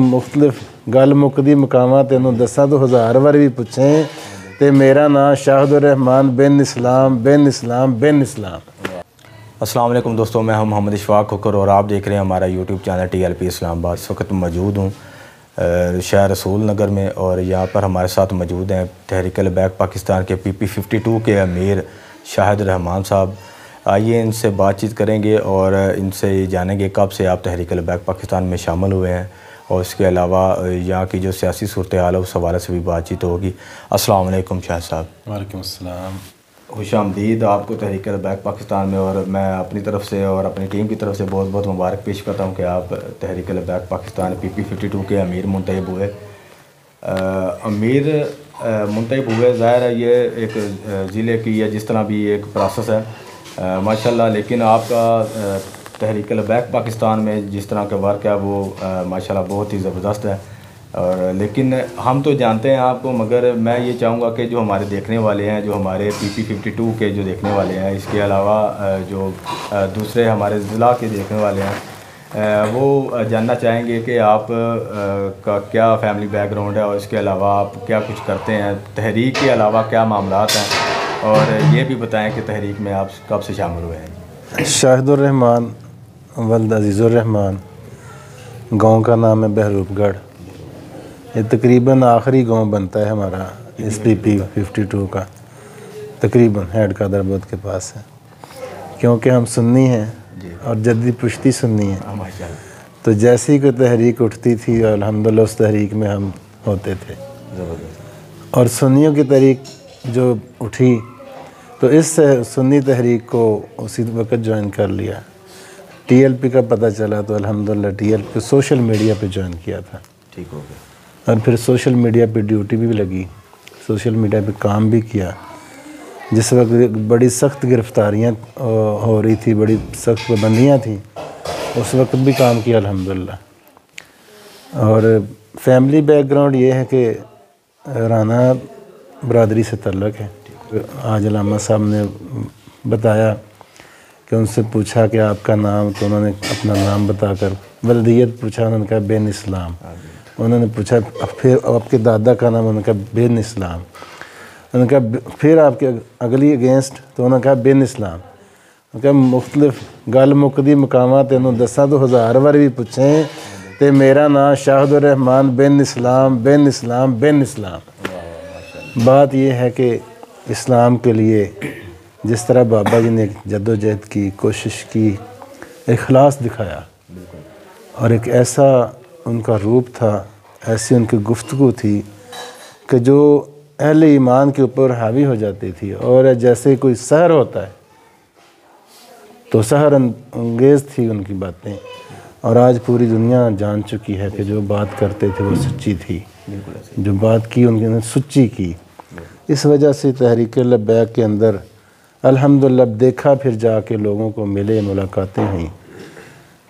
मुख्तलिफ गल मुकदी मकामां तैनूं दसां तो 1000 बार भी पूछें तो मेरा नाम शाहिदुर रहमान बिन इस्लाम। अस्सलाम वालेकुम दोस्तों, मैं हूं मोहम्मद इशफाक खोकर और आप देख रहे हैं हमारा यूट्यूब चैनल TLP इस्लामाबाद। इस वक्त मौजूद हूं शहर रसूल नगर में और यहाँ पर हमारे साथ मौजूद हैं तहरीक अलबैक पाकिस्तान के PP52 के अमीर शाहिद रहमान साहब। आइए इनसे बातचीत करेंगे और इनसे जानेंगे कब से आप तहरीक अलबैक पाकिस्तान में शामिल हुए हैं और इसके अलावा यहाँ की जो सियासी सूरत हाल है उस हवाले से भी बातचीत होगी। अस्सलाम वालेकुम शाहिद साहब। वालेकुम अस्सलाम। खुशामदीद आपको तहरीक अलबैक पाकिस्तान में, और मैं अपनी तरफ से और अपनी टीम की तरफ से बहुत बहुत मुबारक पेश करता हूँ कि आप तहरीक अलबैक पाकिस्तान PP52 के अमीर मुंतखब हुए। अमीर मुंतखब हुए, ज़ाहिर है ये एक ज़िले की या जिस तरह भी एक प्रोसेस है माशाल्लाह, लेकिन आपका तहरीक अलबैक पाकिस्तान में जिस तरह का वर्क है वो माशाल्लाह बहुत ही ज़बरदस्त है। और लेकिन हम तो जानते हैं आपको, मगर मैं ये चाहूँगा कि जो हमारे देखने वाले हैं, जो हमारे PP52 के जो देखने वाले हैं, इसके अलावा जो दूसरे हमारे ज़िला के देखने वाले हैं, वो जानना चाहेंगे कि आप का क्या फैमिली बैकग्राउंड है और इसके अलावा आप क्या कुछ करते हैं, तहरीक के अलावा क्या मामलात हैं, और ये भी बताएं कि तहरीक में आप कब से शामिल हुए हैं। शाहिदुर रहमान वल्द अजीज़ुर रहमान, गाँव का नाम है बहरूपगढ़। ये तकरीबन आखिरी गांव बनता है हमारा इस PP52 का, तकरीबन हेड कादराबाद के पास है, क्योंकि हम सुन्नी हैं और जद्दी पुश्ती सुन्नी हैं। तो जैसे ही कोई तहरीक उठती थी और अल्हम्दुलिल्लाह उस तहरीक में हम होते थे। और सुन्नियों की तहरीक जो उठी तो इस सुन्नी तहरीक को उसी वक्त ज्वाइन कर लिया। TLP का पता चला तो अल्हम्दुलिल्लाह TLP सोशल मीडिया पे ज्वाइन किया था। ठीक हो गया। और फिर सोशल मीडिया पे ड्यूटी भी लगी, सोशल मीडिया पे काम भी किया। जिस वक्त बड़ी सख्त गिरफ्तारियां हो रही थी, बड़ी सख्त पाबंदियां थी, उस वक्त भी काम किया अल्हम्दुलिल्लाह। और फैमिली बैकग्राउंड ये है कि राना बरादरी से तल्लक़ है। आज अल्लामा साहब ने बताया कि उनसे पूछा कि आपका नाम, तो उन्होंने अपना नाम बताकर वल्दियत पूछा, उन्होंने कहा बिन इस्लाम। उन्होंने पूछा फिर आपके दादा का नाम, उन्होंने कहा बिन इस्लाम। उन्होंने कहा फिर आपके अगली अगेंस्ट, तो उन्होंने कहा बिन इस्लाम। उन्होंने कहा मुख्तलिफ गल मुकदी मकामां तैनूं दसां तो 1000 बार भी पूछें तो मेरा नाम शाहिदुर रहमान बिन इस्लाम। बात यह है कि इस्लाम के लिए जिस तरह बाबा जी ने जद्दोजहद की, कोशिश की, इखलास दिखाया, और एक ऐसा उनका रूप था, ऐसी उनकी गुफ्तगू थी कि जो अहले ईमान के ऊपर हावी हो जाती थी। और जैसे कोई सहर होता है तो सहर अंगेज़ थी उनकी बातें, और आज पूरी दुनिया जान चुकी है कि जो बात करते थे वो सच्ची थी, जो बात की उन्होंने सच्ची की। इस वजह से तहरीक अलबैक के अंदर अल्हम्दुलिल्लाह देखा, फिर जाके लोगों को मिले, मुलाकातें हुई,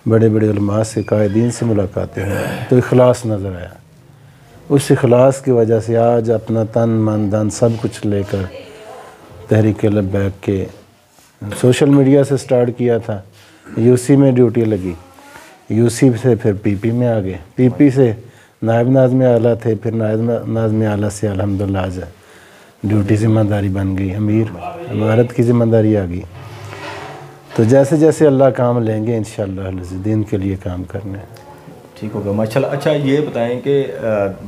बड़े बड़े उलमा से, कायदीन से मुलाकातें हुई, तो इखलास नज़र आया। उस इखलास की वजह से आज अपना तन मन धन सब कुछ लेकर तहरीक अलबैक के सोशल मीडिया से स्टार्ट किया था, UC में ड्यूटी लगी, UC से फिर PP में आ गए, PP से नायब नाज़िम आला थे, फिर नायब नाज़िम आला से अल्हम्दुलिल्लाह आज ड्यूटी ज़िम्मेदारी बन गई, अमीर इमारत की ज़िम्मेदारी आ गई। तो जैसे जैसे अल्लाह काम लेंगे इंशाअल्लाह दीन के लिए काम करने। ठीक होगा माशाल्लाह। अच्छा ये बताएं कि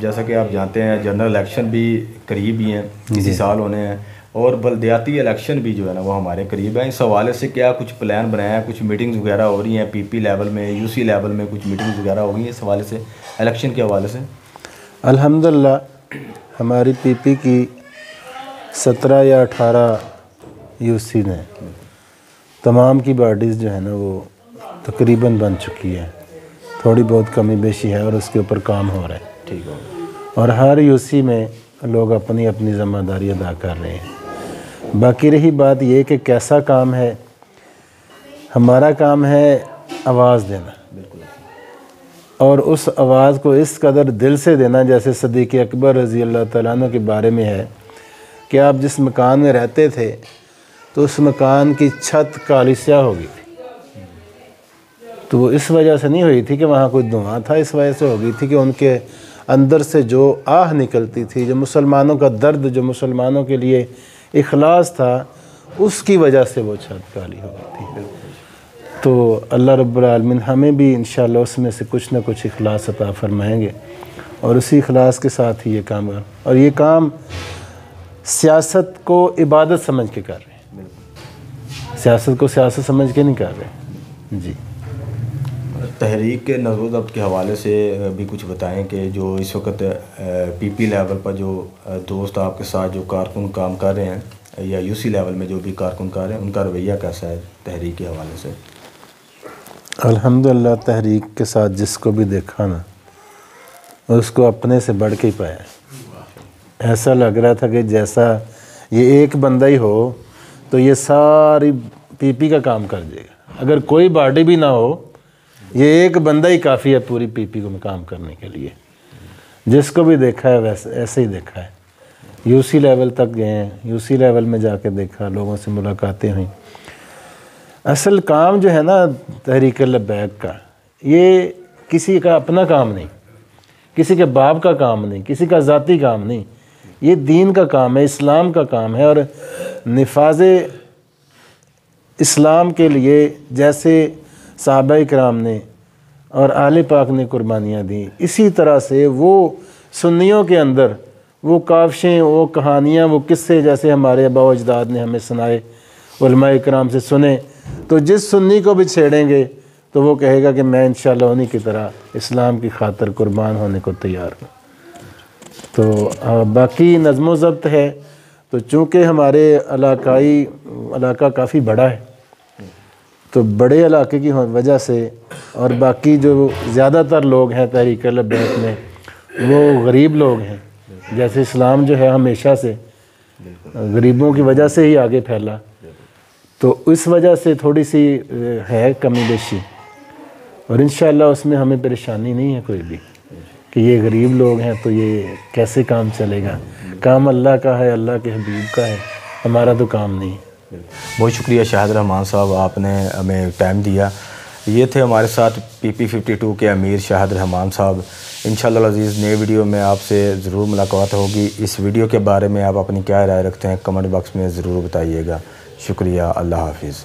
जैसा कि आप जानते हैं जनरल इलेक्शन भी करीब ही हैं, इसी साल होने हैं, और बल्दियाती इलेक्शन भी जो है ना वो हमारे करीब है। इस हवाले से क्या कुछ प्लान बनाया है, कुछ मीटिंग्स वगैरह हो रही हैं PP लेवल में, UC लेवल में कुछ मीटिंग्स वगैरह हो गई हैं इस हवाले से, इलेक्शन के हवाले से? अल्हम्दुलिल्लाह हमारी PP की 17 या 18 UC ने तमाम की बॉडीज़ जो है ना वो तकरीबन बन चुकी है, थोड़ी बहुत कमी बेशी है और उसके ऊपर काम हो रहा है। ठीक है। और हर UC में लोग अपनी अपनी ज़िम्मेदारी अदा कर रहे हैं। बाकी रही बात ये कि कैसा काम है, हमारा काम है आवाज़ देना, और उस आवाज़ को इस कदर दिल से देना, जैसे सिद्दीक़ अकबर रज़ी अल्लाह तआला अन्हु के बारे में है कि आप जिस मकान में रहते थे तो उस मकान की छत काली स्याह होगी, تو وہ اس وجہ سے نہیں ہوئی تھی کہ وہاں کوئی دعا تھا، اس وجہ سے ہو گئی تھی کہ ان کے اندر سے جو آہ نکلتی تھی، جو مسلمانوں کا درد، جو مسلمانوں کے لیے اخلاص تھا، اس کی وجہ سے وہ چھت کالی ہو گئی تھی۔ تو اللہ رب العالمین ہمیں بھی انشاءاللہ اس میں سے کچھ نہ کچھ اخلاص عطا فرمائیں گے، اور اسی اخلاص کے ساتھ ہی یہ کام اور یہ کام سیاست کو عبادت سمجھ کے کر رہے ہیں، سیاست کو سیاست سمجھ کے نہیں کر رہے۔ جی تحریک نظم و ضبط کے حوالے سے بھی کچھ بتائیں کہ جو اس وقت پی پی لیول پر جو دوست آپ کے ساتھ جو کارکن کام کر رہے ہیں یا یو سی لیول میں جو بھی کارکن کر رہے ہیں، ان کا رویہ کیسا ہے تحریک کے حوالے سے؟ الحمدللہ تحریک کے ساتھ جس کو بھی دیکھا نا، اس کو اپنے سے بڑھ کے ہی پایا۔ ایسا لگ رہا تھا کہ جیسا یہ ایک بندہ ہی ہو تو یہ ساری پی پی کا کام کر دے گا، اگر کوئی باڈی بھی نہ ہو یہ ایک بندہ ہی کافی ہے پوری پی پی کو کام کرنے کے لیے۔ جس کو بھی دیکھا ہے ویسے ایسے ہی دیکھا ہے۔ یو سی لیول تک گئے ہیں، یو سی لیول میں جا کے دیکھا، لوگوں سے ملاقاتیں ہوئیں۔ اصل کام جو ہے نا تحریک لبیک کا، یہ کسی کا اپنا کام نہیں، کسی کے باپ کا کام نہیں، کسی کا ذاتی کام نہیں، یہ دین کا کام ہے، اسلام کا کام ہے۔ اور نفاذ اسلام کے لیے جیسے صحابہ کرام نے اور آل پاک نے قربانیاں دیں، اسی طرح سے وہ سنیوں کے اندر وہ کاوشیں، وہ کہانیاں، وہ قصے جیسے ہمارے آباء و اجداد نے ہمیں سنائے، علماء کرام سے سنے، تو جس سنی کو بھی چھیڑیں گے تو وہ کہے گا کہ میں انشاءاللہ انہی کی طرح اسلام کی خاطر قربان ہونے کو تیار ہوں۔ تو باقی نظم و ضبط ہے تو چونکہ ہمارے علاقہ کافی بڑا ہے، تو بڑے علاقے کی وجہ سے اور باقی جو زیادہ تر لوگ ہیں تحریک لبیک میں وہ غریب لوگ ہیں، جیسے اسلام جو ہے ہمیشہ سے غریبوں کی وجہ سے ہی آگے پھیلا، تو اس وجہ سے تھوڑی سی ہے کمی بیشی، اور انشاءاللہ اس میں ہمیں پریشانی نہیں ہے کوئی بھی کہ یہ غریب لوگ ہیں تو یہ کیسے کام چلے گا۔ کام اللہ کا ہے، اللہ کے حبیب کا ہے، ہمارا تو کام نہیں۔ بہت شکریہ شاہد رحمان صاحب، آپ نے ہمیں ٹائم دیا۔ یہ تھے ہمارے ساتھ پی پی 52 کے امیر شاہد رحمان صاحب۔ انشاءاللہ العزیز نئے ویڈیو میں آپ سے ضرور ملاقات ہوگی۔ اس ویڈیو کے بارے میں آپ اپنی کیا رائے رکھتے ہیں کمنٹ باکس میں ضرور بتائیے گا۔ شکریہ، اللہ حافظ۔